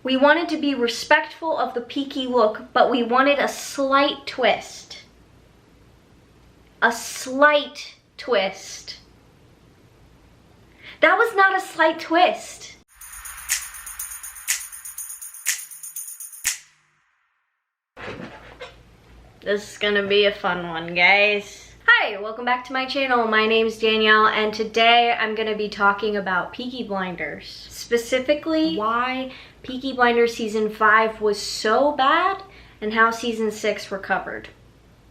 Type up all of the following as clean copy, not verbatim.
We wanted to be respectful of the Peaky look, but we wanted a slight twist. A slight twist. That was not a slight twist. This is gonna be a fun one, guys. Hi, welcome back to my channel. My name's Danielle, and today I'm gonna be talking about Peaky Blinders. Specifically, why Peaky Blinders Season 5 was so bad, and how Season 6 recovered,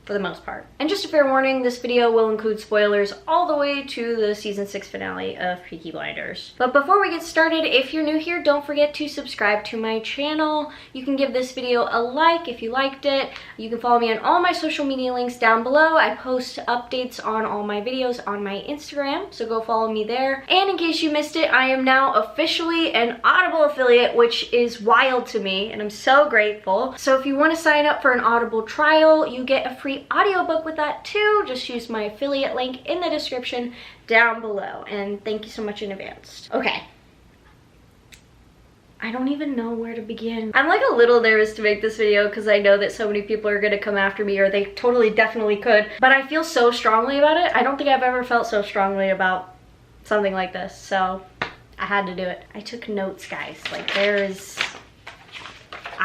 for the most part. And just a fair warning, this video will include spoilers all the way to the Season 6 finale of Peaky Blinders. But before we get started, if you're new here, don't forget to subscribe to my channel. You can give this video a like if you liked it. You can follow me on all my social media links down below. I post updates on all my videos on my Instagram, so go follow me there. And in case you missed it, I am now officially an Audible affiliate, which is wild to me, and I'm so grateful. So if you want to sign up for an Audible trial, you get a free audiobook with that too. Just use my affiliate link in the description down below, and thank you so much in advance. Okay, I don't even know where to begin. I'm like a little nervous to make this video because I know that so many people are gonna come after me, or they totally definitely could, but I feel so strongly about it. I don't think I've ever felt so strongly about something like this, so I had to do it. I took notes, guys. Like, I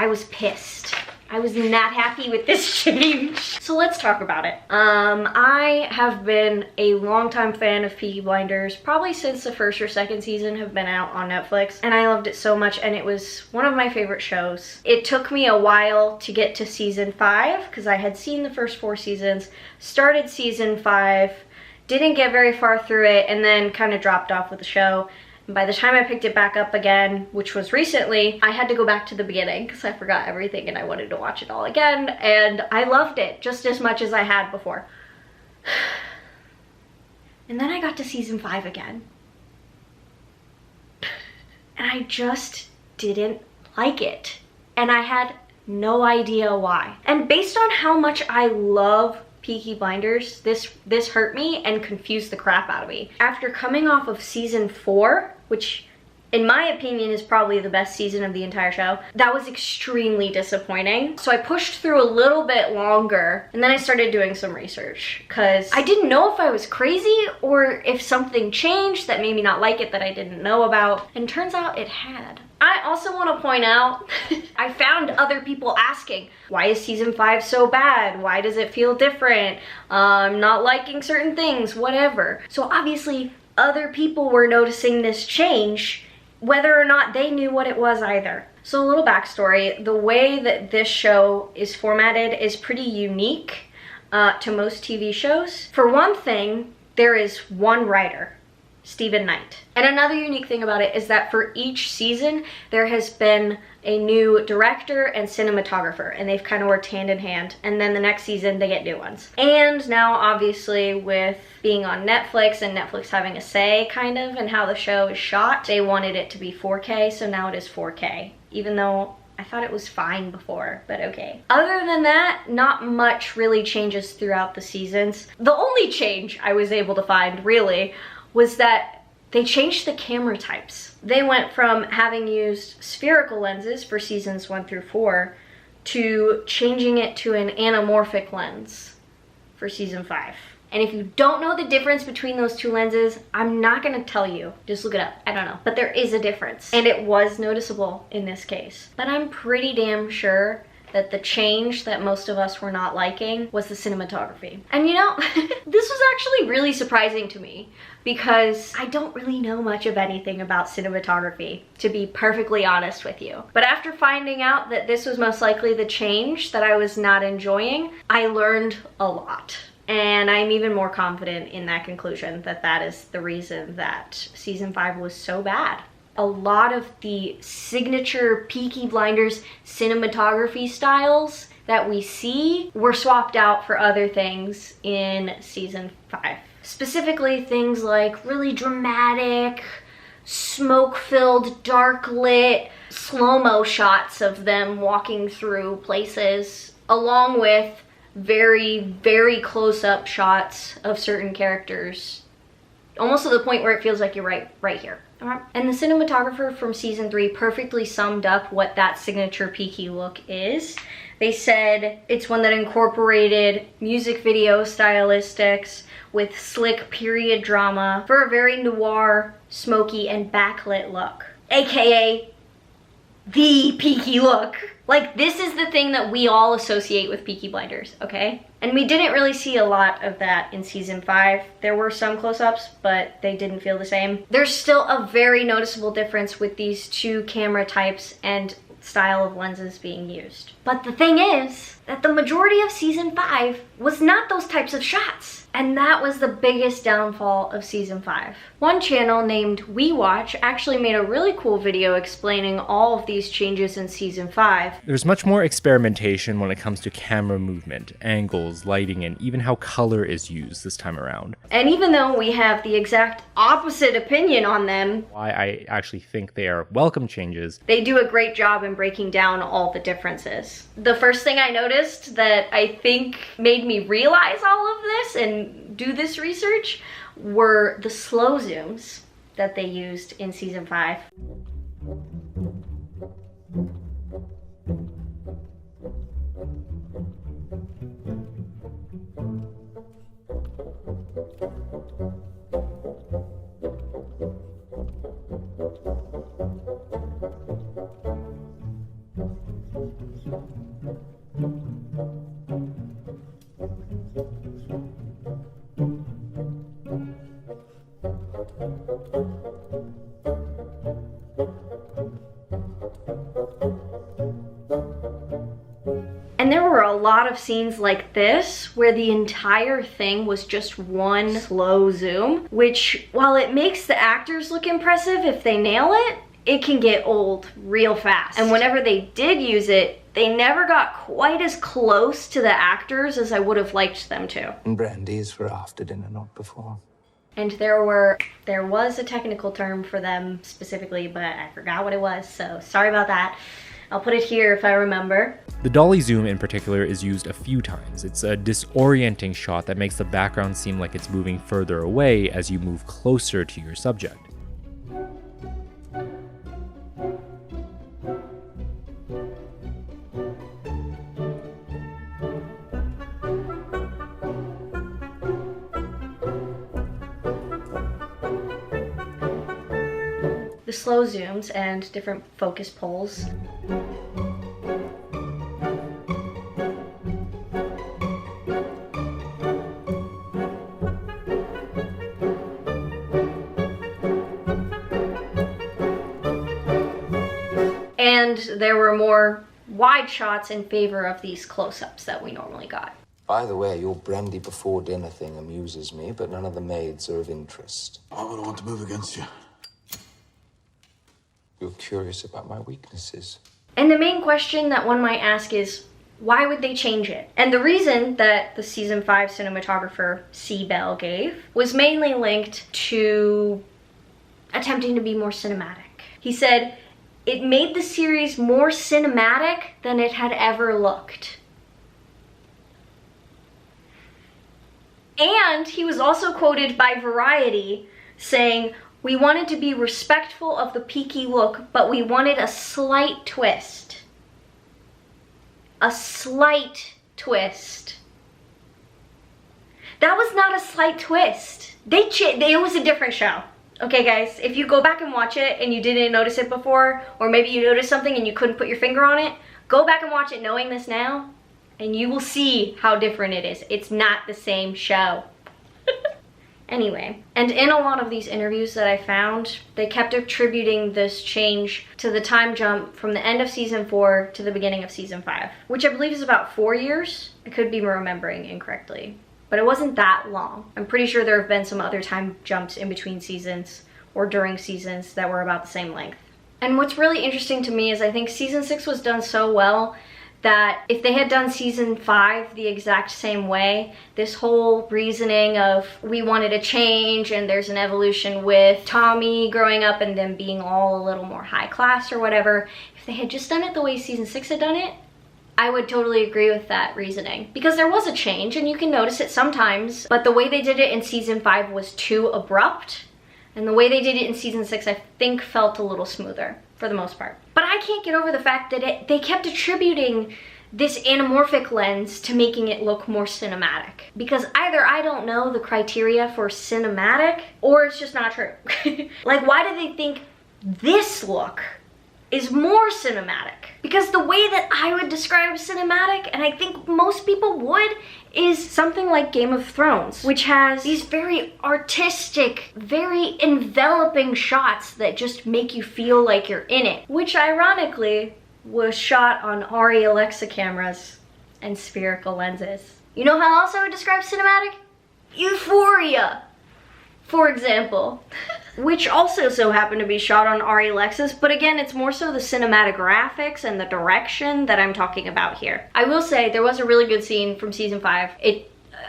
was pissed. I was not happy with this change. So let's talk about it. I have been a longtime fan of Peaky Blinders, probably since the first or second season have been out on Netflix, and I loved it so much, and it was one of my favorite shows. It took me a while to get to season 5, because I had seen the first 4 seasons, started season 5, didn't get very far through it, and then kind of dropped off with the show. By the time I picked it back up again, which was recently, I had to go back to the beginning because I forgot everything and I wanted to watch it all again, and I loved it just as much as I had before. And then I got to season 5 again, and I just didn't like it, and I had no idea why. And based on how much I love Peaky Blinders, this hurt me and confused the crap out of me. After coming off of season 4, which in my opinion is probably the best season of the entire show, that was extremely disappointing. So I pushed through a little bit longer, and then I started doing some research because I didn't know if I was crazy or if something changed that made me not like it that I didn't know about, and turns out it had. I also want to point out, I found other people asking, why is season 5 so bad? Why does it feel different? I'm not liking certain things, whatever. So obviously other people were noticing this change, whether or not they knew what it was either. So a little backstory, the way that this show is formatted is pretty unique to most TV shows. For one thing, there is one writer, Stephen Knight. And another unique thing about it is that for each season, there has been a new director and cinematographer, and they've kind of worked hand in hand. And then the next season, they get new ones. And now, obviously, with being on Netflix and Netflix having a say, kind of, in how the show is shot, they wanted it to be 4K, so now it is 4K. Even though I thought it was fine before, but okay. Other than that, not much really changes throughout the seasons. The only change I was able to find, really, was that they changed the camera types. They went from having used spherical lenses for seasons 1 through 4 to changing it to an anamorphic lens for season 5. And if you don't know the difference between those two lenses, I'm not gonna tell you. Just look it up, I don't know. But there is a difference, and it was noticeable in this case. But I'm pretty damn sure that the change that most of us were not liking was the cinematography. And you know, this was actually really surprising to me because I don't really know much of anything about cinematography, to be perfectly honest with you. But after finding out that this was most likely the change that I was not enjoying, I learned a lot. And I'm even more confident in that conclusion, that that is the reason that season 5 was so bad. A lot of the signature Peaky Blinders cinematography styles that we see were swapped out for other things in season 5. Specifically things like really dramatic, smoke-filled, dark-lit, slow-mo shots of them walking through places, along with very, very close-up shots of certain characters, almost to the point where it feels like you're right here. And the cinematographer from season 3 perfectly summed up what that signature Peaky look is. They said it's one that incorporated music video stylistics with slick period drama for a very noir, smoky, and backlit look. AKA the Peaky look. Like, this is the thing that we all associate with Peaky Blinders, okay? And we didn't really see a lot of that in season 5. There were some close-ups, but they didn't feel the same. There's still a very noticeable difference with these two camera types and style of lenses being used. But the thing is that the majority of season 5 was not those types of shots. And that was the biggest downfall of season 5. One channel named We Watch actually made a really cool video explaining all of these changes in season 5. There's much more experimentation when it comes to camera movement, angles, lighting, and even how color is used this time around. And even though we have the exact opposite opinion on them, why I actually think they are welcome changes, they do a great job in breaking down all the differences. The first thing I noticed that I think made me realize all of this and do this research were the slow zooms that they used in season 5. And there were a lot of scenes like this where the entire thing was just one slow zoom, which, while it makes the actors look impressive if they nail it, it can get old real fast. And whenever they did use it, they never got quite as close to the actors as I would have liked them to. And brandy is for after dinner, not before. And there was a technical term for them specifically, but I forgot what it was, so sorry about that. I'll put it here if I remember. The dolly zoom in particular is used a few times. It's a disorienting shot that makes the background seem like it's moving further away as you move closer to your subject. The slow zooms and different focus pulls. And there were more wide shots in favor of these close-ups that we normally got. By the way, your brandy before dinner thing amuses me, but none of the maids are of interest. I would want to move against you. You're curious about my weaknesses. And the main question that one might ask is, why would they change it? And the reason that the season 5 cinematographer C. Bell gave was mainly linked to attempting to be more cinematic. He said, it made the series more cinematic than it had ever looked. And he was also quoted by Variety saying, we wanted to be respectful of the Peaky look, but we wanted a slight twist. A slight twist. That was not a slight twist. It was a different show. Okay guys, if you go back and watch it and you didn't notice it before, or maybe you noticed something and you couldn't put your finger on it, go back and watch it knowing this now, and you will see how different it is. It's not the same show. Anyway, and in a lot of these interviews that I found, they kept attributing this change to the time jump from the end of season 4 to the beginning of season 5, which I believe is about 4 years. I could be remembering incorrectly, but it wasn't that long. I'm pretty sure there have been some other time jumps in between seasons or during seasons that were about the same length. And what's really interesting to me is I think season 6 was done so well that if they had done season 5 the exact same way, this whole reasoning of we wanted a change and there's an evolution with Tommy growing up and them being all a little more high class or whatever, if they had just done it the way season 6 had done it, I would totally agree with that reasoning. Because there was a change and you can notice it sometimes, but the way they did it in season 5 was too abrupt. And the way they did it in season 6, I think felt a little smoother for the most part. But I can't get over the fact that they kept attributing this anamorphic lens to making it look more cinematic. Because either I don't know the criteria for cinematic, or it's just not true. Like, why do they think this look is more cinematic? Because the way that I would describe cinematic, and I think most people would, is something like Game of Thrones, which has these very artistic, very enveloping shots that just make you feel like you're in it, which ironically was shot on Arri Alexa cameras and spherical lenses. You know how else I would describe cinematic? Euphoria, for example. Which also so happened to be shot on Arri Alexas, but again, it's more so the cinematic graphics and the direction that I'm talking about here. I will say there was a really good scene from season 5.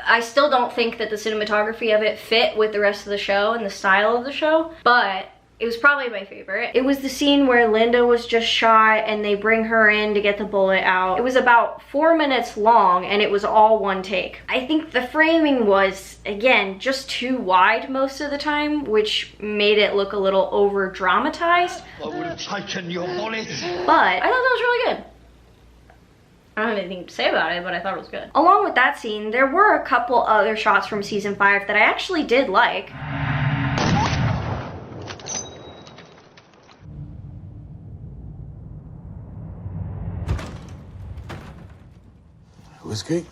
I still don't think that the cinematography of it fit with the rest of the show and the style of the show, but it was probably my favorite. It was the scene where Linda was just shot and they bring her in to get the bullet out. It was about 4 minutes long and it was all one take. I think the framing was, again, just too wide most of the time, which made it look a little over dramatized. I would have taken your bullet. But I thought that was really good. I don't have anything to say about it, but I thought it was good. Along with that scene, there were a couple other shots from season 5 that I actually did like. Whiskey?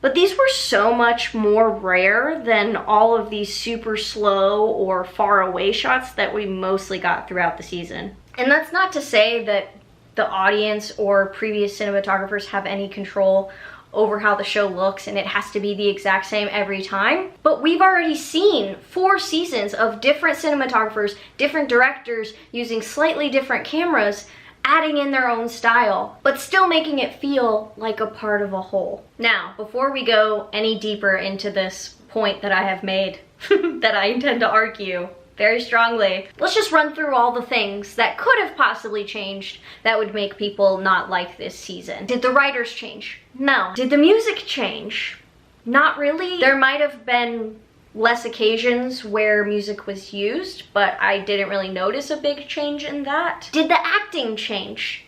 But these were so much more rare than all of these super slow or far away shots that we mostly got throughout the season. And that's not to say that the audience or previous cinematographers have any control over how the show looks and it has to be the exact same every time. But we've already seen 4 seasons of different cinematographers, different directors using slightly different cameras, adding in their own style, but still making it feel like a part of a whole. Now, before we go any deeper into this point that I have made, that I intend to argue very strongly, let's just run through all the things that could have possibly changed that would make people not like this season. Did the writers change? No. Did the music change? Not really. There might have been less occasions where music was used, but I didn't really notice a big change in that. Did the acting change?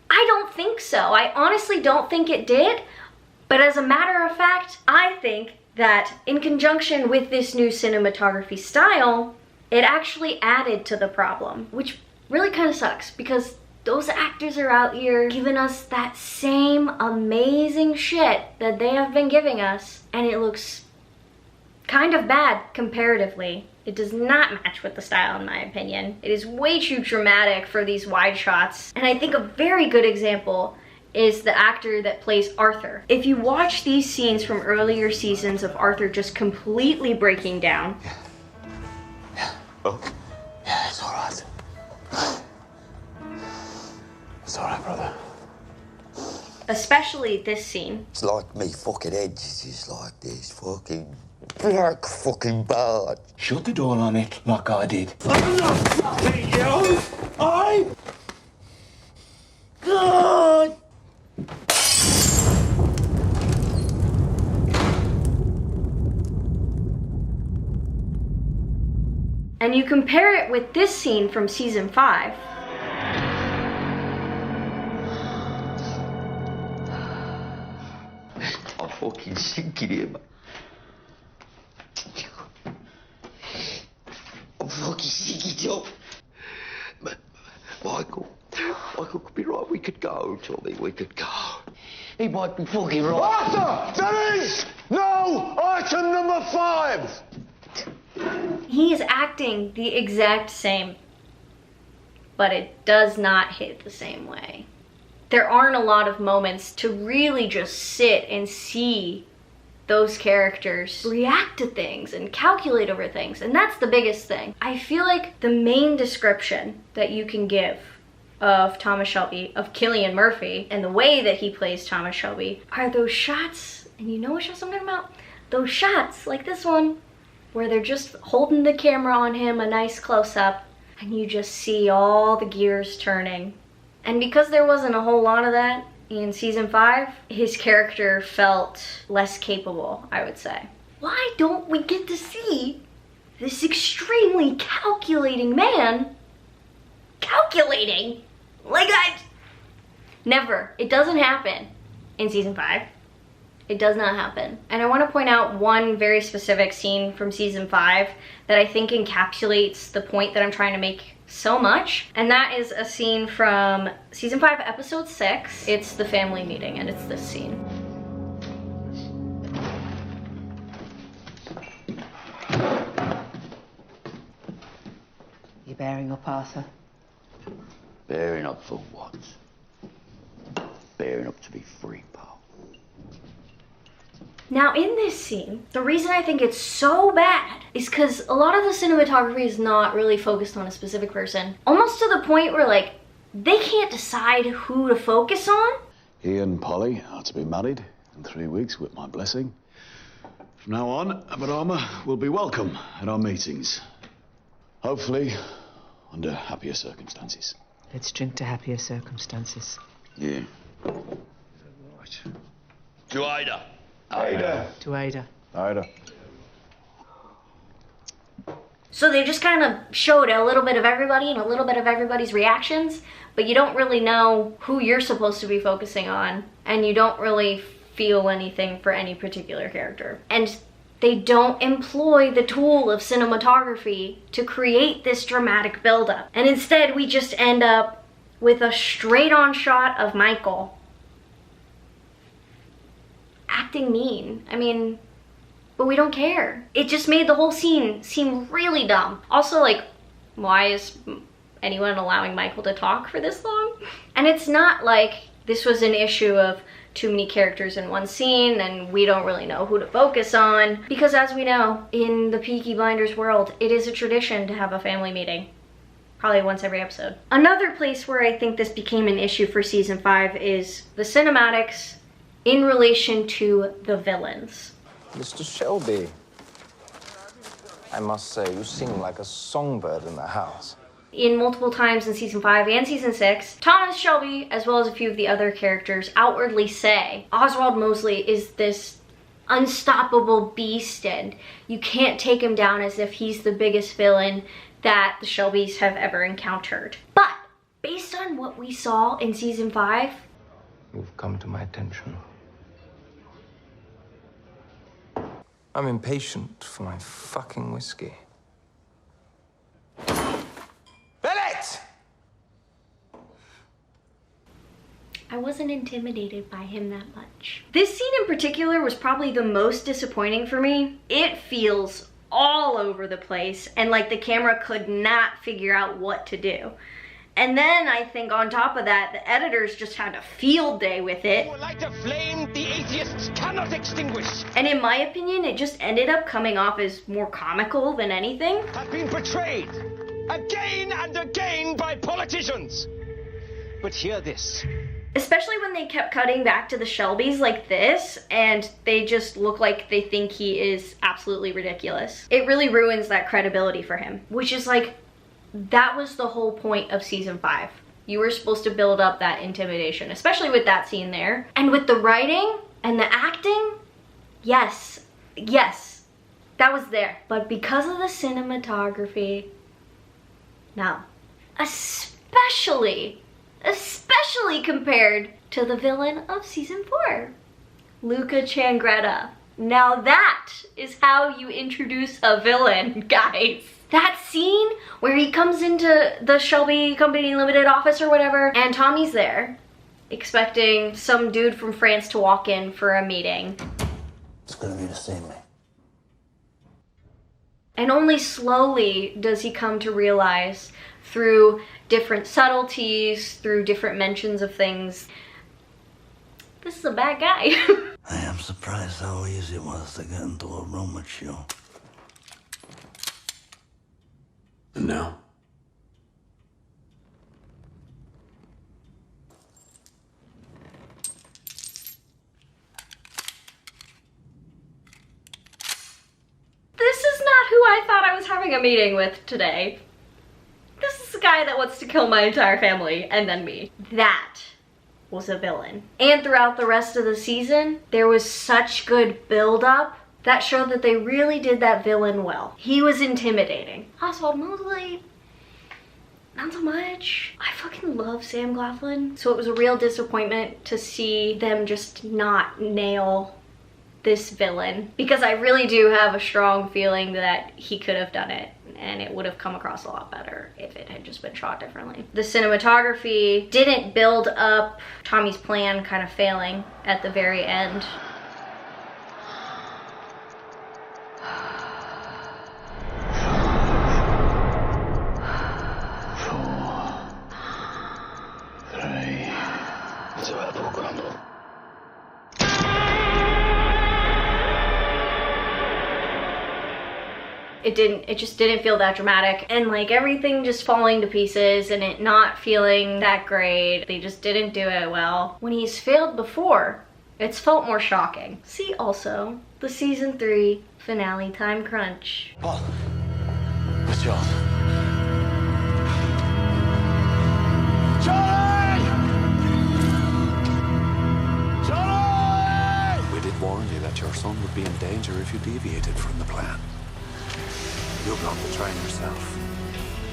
I don't think so. I honestly don't think it did, but as a matter of fact, I think that in conjunction with this new cinematography style, it actually added to the problem, which really kind of sucks because those actors are out here giving us that same amazing shit that they have been giving us, and it looks kind of bad comparatively. It does not match with the style in my opinion. It is way too dramatic for these wide shots. And I think a very good example is the actor that plays Arthur. If you watch these scenes from earlier seasons of Arthur just completely breaking down. Yeah. Oh. Yeah, it's all right. It's all right, brother. Especially this scene. It's like me fucking head is just like this fucking black fucking bird. Shut the door on it like I did. I'm not fucking you! I'm good! And you compare it with this scene from season 5. I'm fucking sinking here, mate. I'm fucking sinking up. Michael could be right. We could go, Tommy. We could go. He might be fucking right. Arthur! There is no item number 5! He is acting the exact same, but it does not hit the same way. There aren't a lot of moments to really just sit and see those characters react to things and calculate over things, and that's the biggest thing. I feel like the main description that you can give of Thomas Shelby, of Cillian Murphy, and the way that he plays Thomas Shelby are those shots, and you know what shots I'm talking about? Those shots, like this one, where they're just holding the camera on him, a nice close-up, and you just see all the gears turning. And because there wasn't a whole lot of that in season 5, his character felt less capable, I would say. Why don't we get to see this extremely calculating man. Calculating? Like I... Never. It doesn't happen in season 5. It does not happen. And I want to point out one very specific scene from season 5 that I think encapsulates the point that I'm trying to make so much. And that is a scene from season 5, episode 6. It's the family meeting, and it's this scene. You bearing up, Arthur? Bearing up for what? Bearing up to be free, pal. Now in this scene, the reason I think it's so bad is because a lot of the cinematography is not really focused on a specific person. Almost to the point where like, they can't decide who to focus on. He and Polly are to be married in 3 weeks with my blessing. From now on, Aberama will be welcome at our meetings. Hopefully, under happier circumstances. Let's drink to happier circumstances. Yeah. To Ida. Ida. To Ada. Ida. So they just kind of showed a little bit of everybody and a little bit of everybody's reactions, but you don't really know who you're supposed to be focusing on, and you don't really feel anything for any particular character. And they don't employ the tool of cinematography to create this dramatic buildup. And instead we just end up with a straight-on shot of Michael acting mean. I mean, but we don't care. It just made the whole scene seem really dumb. Also, like, why is anyone allowing Michael to talk for this long? And it's not like this was an issue of too many characters in one scene and we don't really know who to focus on. Because as we know, in the Peaky Blinders world, it is a tradition to have a family meeting. Probably once every episode. Another place where I think this became an issue for season 5 is the cinematics in relation to the villains. Mr. Shelby, I must say, you sing like a songbird in the house. In multiple times in season 5 and season 6, Thomas Shelby, as well as a few of the other characters, outwardly say Oswald Mosley is this unstoppable beast and you can't take him down, as if he's the biggest villain that the Shelbys have ever encountered. But based on what we saw in season 5, You've come to my attention. I'm impatient for my fucking whiskey. Billet! I wasn't intimidated by him that much. This scene in particular was probably the most disappointing for me. It feels all over the place and like the camera could not figure out what to do. And then I think on top of that, the editors just had a field day with it. Light a flame the atheists cannot extinguish. And in my opinion, it just ended up coming off as more comical than anything. Have been betrayed again and again by politicians. But hear this. Especially when they kept cutting back to the Shelbys like this, and they just look like they think he is absolutely ridiculous. It really ruins that credibility for him, which is like, that was the whole point of season 5. You were supposed to build up that intimidation, especially with that scene there. And with the writing and the acting, yes, that was there. But because of the cinematography, no. Especially compared to the villain of season 4, Luca Changretta. Now that is how you introduce a villain, guys. That scene where he comes into the Shelby Company Limited office or whatever, and Tommy's there, expecting some dude from France to walk in for a meeting. It's gonna be the same, man. And only slowly does he come to realize, through different subtleties, through different mentions of things, this is a bad guy. I am surprised how easy it was to get into a room with you. And now? This is not who I thought I was having a meeting with today. This is a guy that wants to kill my entire family and then me. That was a villain. And throughout the rest of the season, there was such good build-up That showed that they really did that villain well. He was intimidating. Oswald Mosley, not so much. I fucking love Sam Claflin. So it was a real disappointment to see them just not nail this villain, because I really do have a strong feeling that he could have done it and it would have come across a lot better if it had just been shot differently. The cinematography didn't build up Tommy's plan kind of failing at the very end. It just didn't feel that dramatic, and like everything just falling to pieces and it not feeling that great. They just didn't do it well. When he's failed before, it's felt more shocking. See also the season 3 finale time crunch. Paul, what's yours? Charlie! Charlie! We did warn you that your son would be in danger if you deviated from the plan. You'll not betray yourself.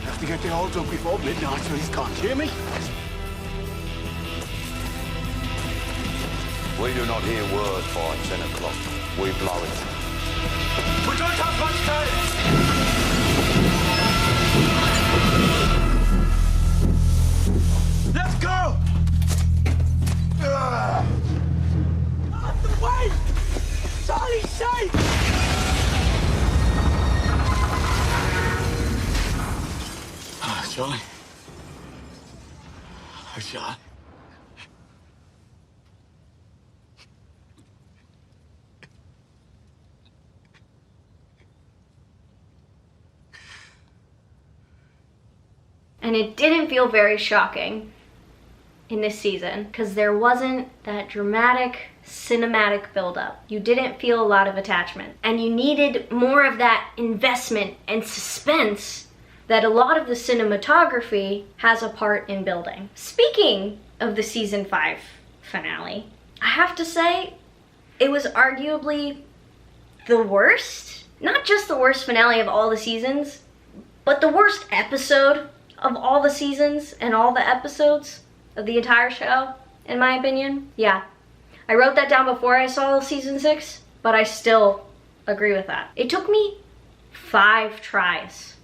Have to get the all done before midnight so he's gone. Hear me? We do not hear word for 10 o'clock. We blow it. We don't have much time! Let's go! Out the way! Charlie's safe! Charlie? Oh, Charlie. And it didn't feel very shocking in this season because there wasn't that dramatic cinematic buildup. You didn't feel a lot of attachment, and you needed more of that investment and suspense that a lot of the cinematography has a part in building. Speaking of the season 5 finale, I have to say it was arguably the worst. Not just the worst finale of all the seasons, but the worst episode of all the seasons and all the episodes of the entire show, in my opinion. Yeah, I wrote that down before I saw season 6, but I still agree with that. It took me 5 tries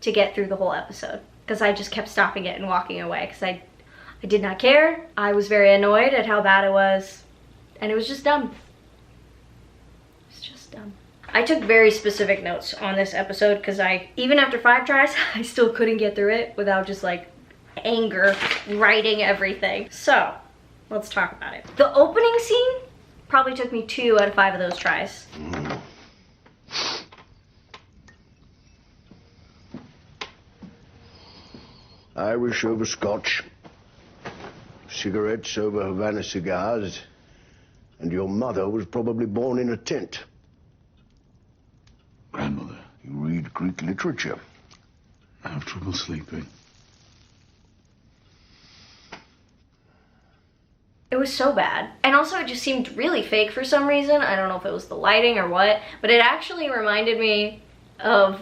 to get through the whole episode because I just kept stopping it and walking away because I did not care. I was very annoyed at how bad it was, and it was just dumb. It's just dumb. I took very specific notes on this episode because even after 5 tries, I still couldn't get through it without just like anger writing everything. So let's talk about it. The opening scene probably took me 2 out of 5 of those tries. Irish over Scotch, cigarettes over Havana cigars, and your mother was probably born in a tent. Grandmother, You read Greek literature. I have trouble sleeping. It was so bad. And also it just seemed really fake for some reason. I don't know if it was the lighting or what, but it actually reminded me of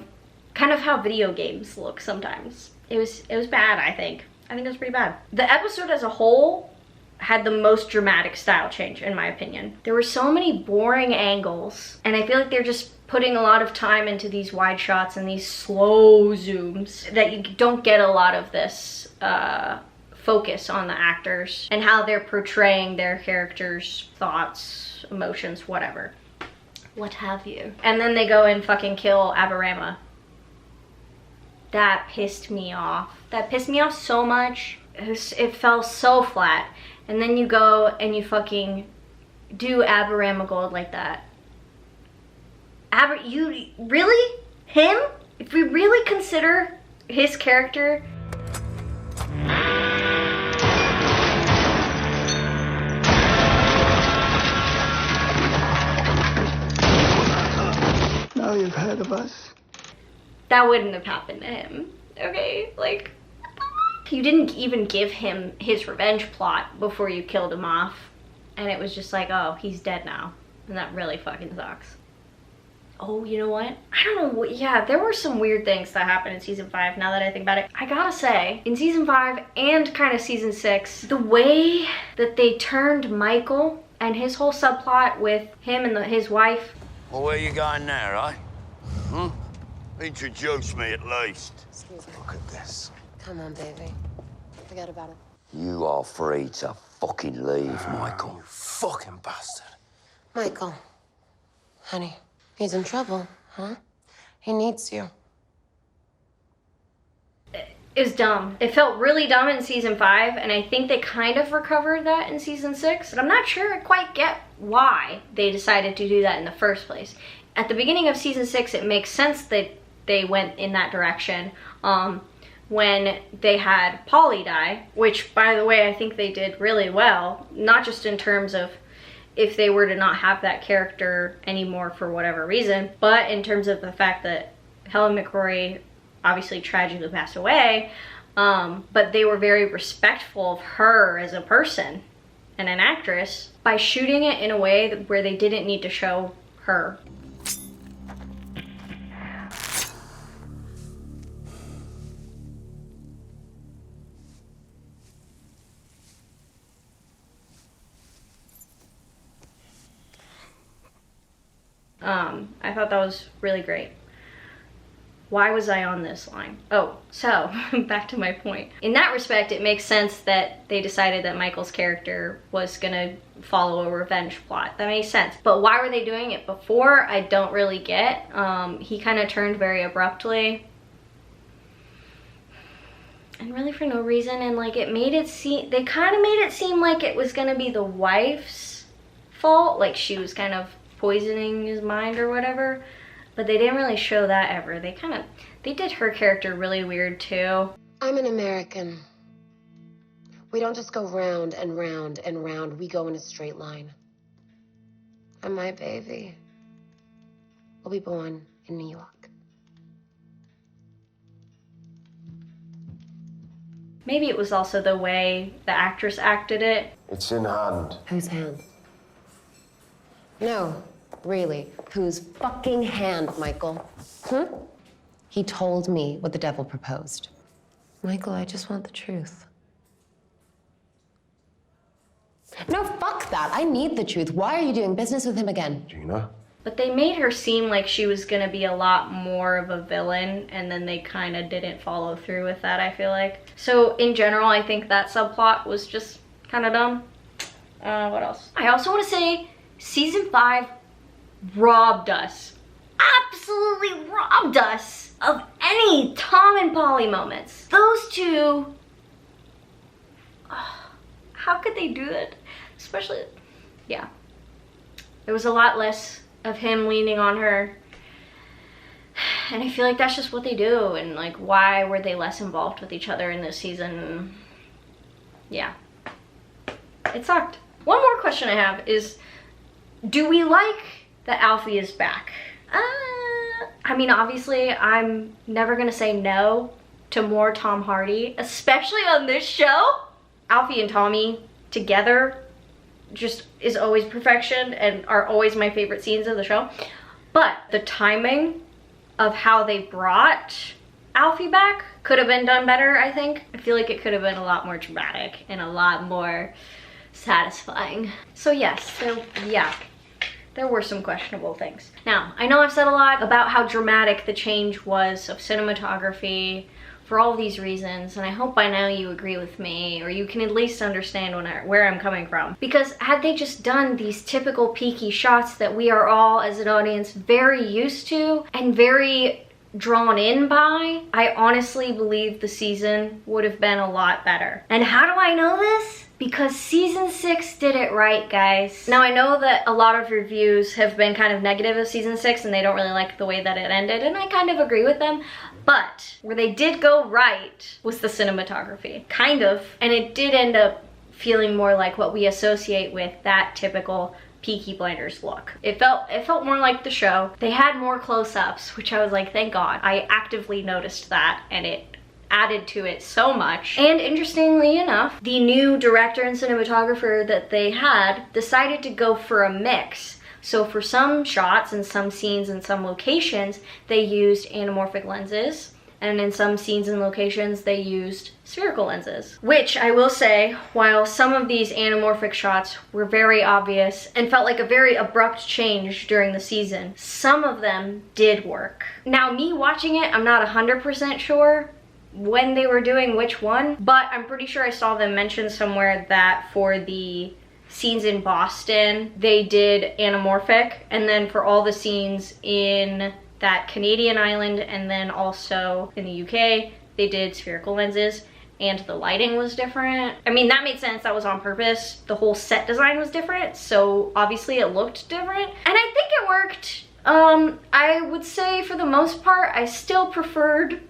kind of how video games look sometimes. It was bad, I think. I think it was pretty bad. The episode as a whole had the most dramatic style change, in my opinion. There were so many boring angles, and I feel like they're just putting a lot of time into these wide shots and these slow zooms that you don't get a lot of this focus on the actors and how they're portraying their characters' thoughts, emotions, whatever. What have you. And then they go and fucking kill Aberama. That pissed me off. That pissed me off so much. It fell so flat. And then you go and you fucking do Aberama Gold like that. You really? Him? If we really consider his character. Now you've heard of us. That wouldn't have happened to him. Okay, like, you didn't even give him his revenge plot before you killed him off. and it was just like, oh, he's dead now. And that really fucking sucks. Oh, you know what? I don't know what, yeah, there were some weird things that happened in season 5 now that I think about it. I gotta say, in season 5 and kind of season 6, the way that they turned Michael and his whole subplot with him and his wife. Well, where you going now, right? Hmm? Introduce me at least. Excuse me. Look at this. Come on, baby. Forget about it. You are free to fucking leave, Michael. You fucking bastard. Michael. Honey, he's in trouble, huh? He needs you. It was dumb. It felt really dumb in season 5, and I think they kind of recovered that in season 6, but I'm not sure I quite get why they decided to do that in the first place. At the beginning of season 6, it makes sense that they went in that direction when they had Polly die, which, by the way, I think they did really well, not just in terms of if they were to not have that character anymore for whatever reason, but in terms of the fact that Helen McCrory obviously tragically passed away, but they were very respectful of her as a person and an actress by shooting it in a way where they didn't need to show her. I thought that was really great. Why was I on this line? Oh, so back to my point. In that respect, it makes sense that they decided that Michael's character was gonna follow a revenge plot. That makes sense. But why were they doing it before? I don't really get. He kind of turned very abruptly. And really for no reason, and like it made it seem, they kind of made it seem like it was gonna be the wife's fault, like she was kind of poisoning his mind or whatever, but they didn't really show that ever. They did her character really weird too. I'm an American. We don't just go round and round and round. We go in a straight line. And my baby will be born in New York. Maybe it was also the way the actress acted it. It's in hand. Whose hand? No, really. Whose fucking hand, Michael? He told me what the devil proposed. Michael, I just want the truth. No, fuck that. I need the truth. Why are you doing business with him again? Gina? But they made her seem like she was gonna be a lot more of a villain, and then they kind of didn't follow through with that, I feel like. So in general, I think that subplot was just kind of dumb. What else? I also want to say season 5 robbed us, absolutely robbed us of any Tom and Polly moments. Those two, how could they do that? Especially, yeah. There was a lot less of him leaning on her. And I feel like that's just what they do. And like, why were they less involved with each other in this season? Yeah, it sucked. One more question I have is, do we like that Alfie is back? I mean, obviously, I'm never gonna say no to more Tom Hardy, especially on this show. Alfie and Tommy together just is always perfection and are always my favorite scenes of the show. But the timing of how they brought Alfie back could have been done better, I think. I feel like it could have been a lot more dramatic and a lot more satisfying. So yes, there were some questionable things. Now, I know I've said a lot about how dramatic the change was of cinematography for all these reasons, and I hope by now you agree with me, or you can at least understand where I'm coming from. Because had they just done these typical Peaky shots that we are all, as an audience, very used to and very drawn in by, I honestly believe the season would have been a lot better. And how do I know this? Because season 6 did it right, guys. Now, I know that a lot of reviews have been kind of negative of season 6 and they don't really like the way that it ended, and I kind of agree with them. But where they did go right was the cinematography. Kind of. And it did end up feeling more like what we associate with that typical Peaky Blinders look. It felt more like the show. They had more close-ups, which I was like, thank God. I actively noticed that, and it added to it so much. And interestingly enough, the new director and cinematographer that they had decided to go for a mix. So for some shots and some scenes and some locations, they used anamorphic lenses. And in some scenes and locations, they used spherical lenses. Which I will say, while some of these anamorphic shots were very obvious and felt like a very abrupt change during the season, some of them did work. Now, me watching it, I'm not 100% sure when they were doing which one, but I'm pretty sure I saw them mention somewhere that for the scenes in Boston, they did anamorphic, and then for all the scenes in that Canadian island and then also in the UK, they did spherical lenses, and the lighting was different. I mean, that made sense, that was on purpose. The whole set design was different, so obviously it looked different. And I think it worked. I would say for the most part, I still preferred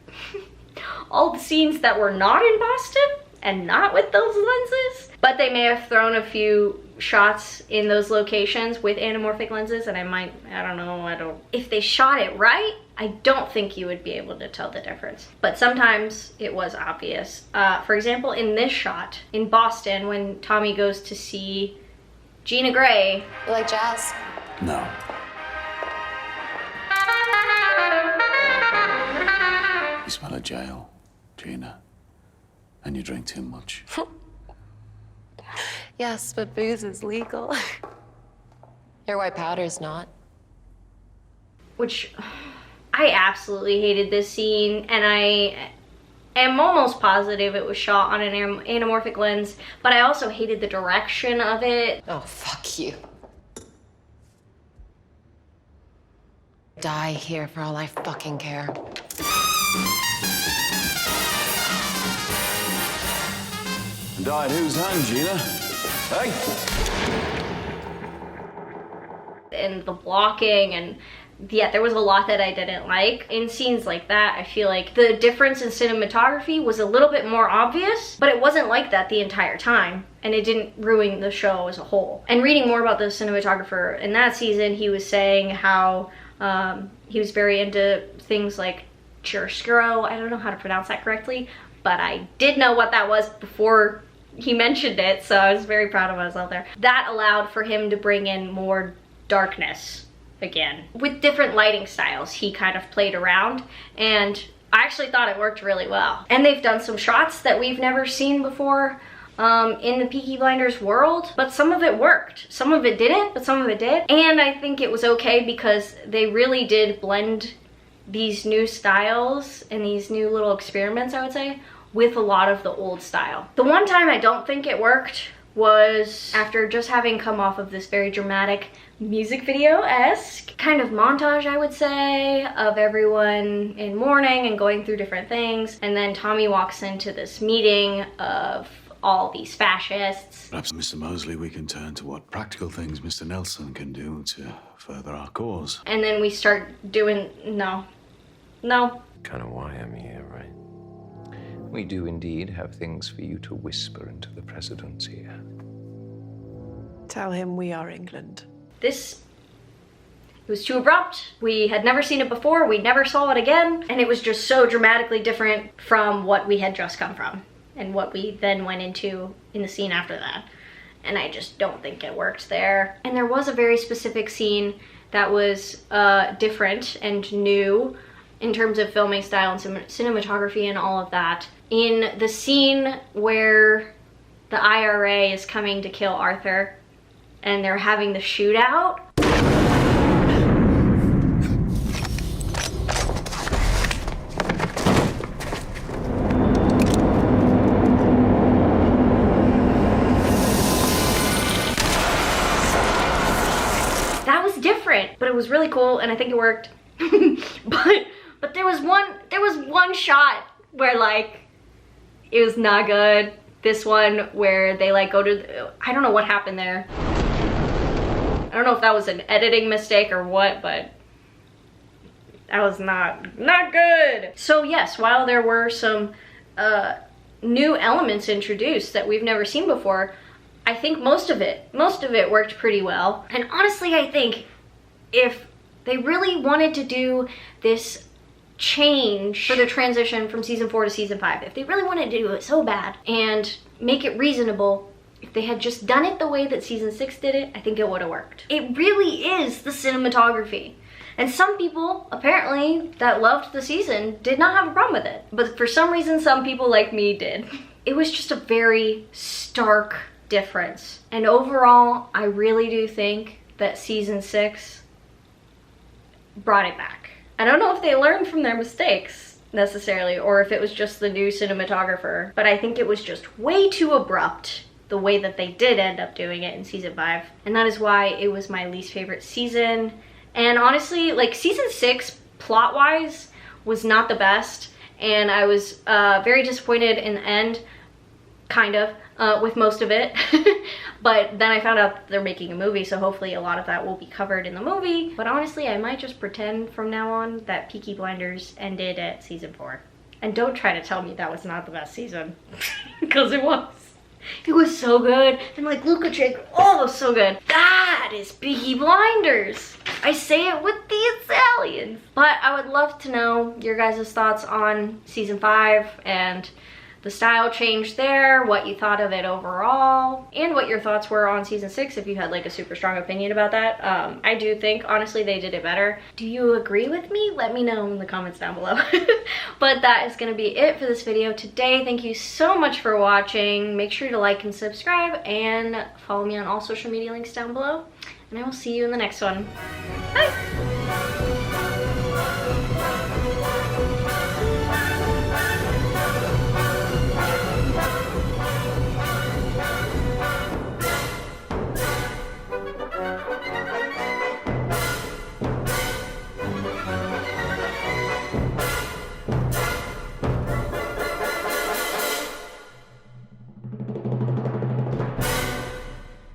all the scenes that were not in Boston and not with those lenses. But they may have thrown a few shots in those locations with anamorphic lenses, and I don't know, if they shot it right, I don't think you would be able to tell the difference. But sometimes it was obvious. For example, in this shot in Boston, when Tommy goes to see Gina Gray. You like jazz? No. You smell of jail, Gina. And you drink too much. Yes, but booze is legal. Your white powder's not. Which, I absolutely hated this scene, and I am almost positive it was shot on an anamorphic lens, but I also hated the direction of it. Oh, fuck you. Die here for all I fucking care. Die in whose hand, Gina? Hey? And the blocking, and yeah, there was a lot that I didn't like. In scenes like that, I feel like the difference in cinematography was a little bit more obvious, but it wasn't like that the entire time, and it didn't ruin the show as a whole. And reading more about the cinematographer in that season, he was saying how he was very into things like chiaroscuro. I don't know how to pronounce that correctly, but I did know what that was before he mentioned it, so I was very proud of myself there. That allowed for him to bring in more darkness again. With different lighting styles, he kind of played around, and I actually thought it worked really well. And they've done some shots that we've never seen before in the Peaky Blinders world, but some of it worked. Some of it didn't, but some of it did. And I think it was okay because they really did blend these new styles and these new little experiments, I would say, with a lot of the old style. The one time I don't think it worked was after just having come off of this very dramatic music video-esque kind of montage, I would say, of everyone in mourning and going through different things. And then Tommy walks into this meeting of all these fascists. Perhaps, Mr. Mosley, we can turn to what practical things Mr. Nelson can do to further our cause. And then we start doing, no. Kind of why I'm here, right? We do indeed have things for you to whisper into the president's ear. Tell him we are England. It was too abrupt. We had never seen it before. We never saw it again. And it was just so dramatically different from what we had just come from and what we then went into in the scene after that. And I just don't think it worked there. And there was a very specific scene that was different and new in terms of filming style and cinematography and all of that. In the scene where the IRA is coming to kill Arthur and they're having the shootout, that was different, but it was really cool and I think it worked. But there was one shot where like it was not good. This one where they like go to I don't know what happened there. I don't know if that was an editing mistake or what, but that was not good. So yes, while there were some new elements introduced that we've never seen before, I think most of it worked pretty well. And honestly, I think if they really wanted to do this change for the transition from season 4 to season 5, if they really wanted to do it so bad and make it reasonable, if they had just done it the way that season 6 did it, I think it would have worked. It really is the cinematography. And some people, apparently, that loved the season did not have a problem with it. But for some reason, some people like me did. It was just a very stark difference. And overall, I really do think that season 6 brought it back. I don't know if they learned from their mistakes necessarily, or if it was just the new cinematographer, but I think it was just way too abrupt the way that they did end up doing it in season 5. And that is why it was my least favorite season. And honestly, like, season 6, plot-wise, was not the best, and I was very disappointed in the end, kind of, with most of it. But then I found out they're making a movie, so hopefully a lot of that will be covered in the movie. But honestly, I might just pretend from now on that Peaky Blinders ended at season 4. And don't try to tell me that was not the best season, because it was. It was so good. And like Luca Jake, oh, it was so good. That is Peaky Blinders. I say it with the Italians. But I would love to know your guys' thoughts on season 5 and the style change there, what you thought of it overall, and what your thoughts were on season 6 if you had like a super strong opinion about that. I do think, honestly, they did it better. Do you agree with me? Let me know in the comments down below. But that is gonna be it for this video today. Thank you so much for watching. Make sure to like and subscribe, and follow me on all social media links down below. And I will see you in the next one. Bye!